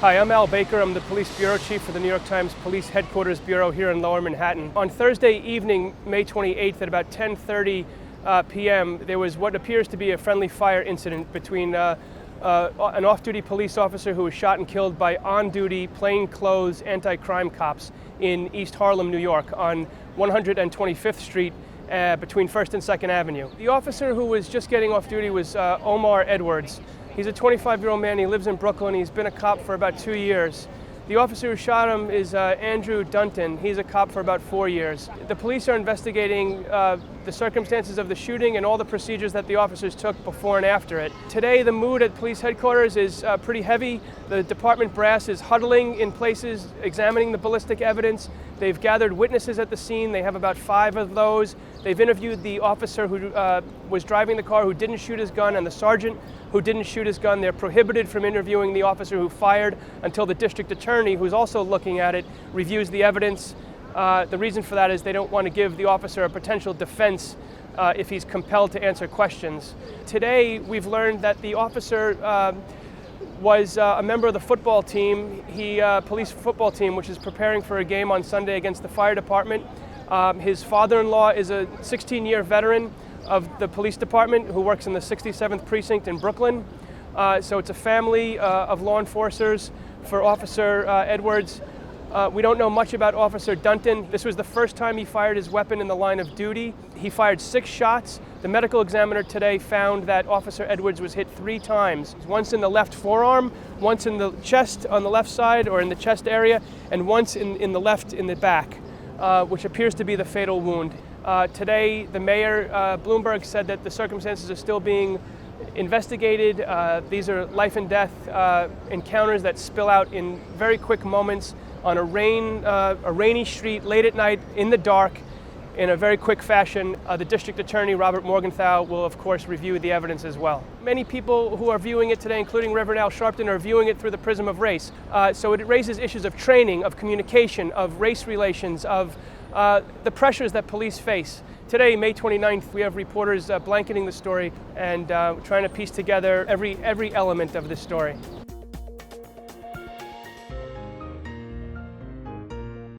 Hi, I'm Al Baker. I'm the police bureau chief for the New York Times Police Headquarters Bureau here in Lower Manhattan. On Thursday evening, May 28th at about 10:30 p.m., there was what appears to be a friendly fire incident between an off-duty police officer who was shot and killed by on-duty, plainclothes anti-crime cops in East Harlem, New York, on 125th Street between 1st and 2nd Avenue. The officer who was just getting off duty was Omar Edwards. He's a 25-year-old man. He lives in Brooklyn. He's been a cop for about 2 years. The officer who shot him is Andrew Dunton. He's a cop for about 4 years. The police are investigating the circumstances of the shooting and all the procedures that the officers took before and after it. Today, the mood at police headquarters is pretty heavy. The department brass is huddling in places, examining the ballistic evidence. They've gathered witnesses at the scene. They have about 5 of those. They've interviewed the officer who was driving the car who didn't shoot his gun and the sergeant who didn't shoot his gun. They're prohibited from interviewing the officer who fired until the district attorney, who's also looking at it, reviews the evidence. The reason for that is they don't want to give the officer a potential defense if he's compelled to answer questions. Today, we've learned that the officer was a member of the football team, police football team, which is preparing for a game on Sunday against the fire department. His father-in-law is a 16-year veteran of the police department who works in the 67th precinct in Brooklyn. So it's a family of law enforcers for Officer Edwards. We don't know much about Officer Dunton. This was the first time he fired his weapon in the line of duty. He fired 6 shots. The medical examiner today found that Officer Edwards was hit 3 times. Once in the left forearm, once in the chest on the left side or in the chest area, and once in the left in the back, which appears to be the fatal wound. Today, the mayor, Bloomberg, said that the circumstances are still being investigated. These are life and death encounters that spill out in very quick moments on a rainy street late at night in the dark in a very quick fashion. The district attorney, Robert Morgenthau, will of course review the evidence as well. Many people who are viewing it today, including Reverend Al Sharpton, are viewing it through the prism of race. So it raises issues of training, of communication, of race relations, of the pressures that police face. Today, May 29th, we have reporters blanketing the story and trying to piece together every element of this story.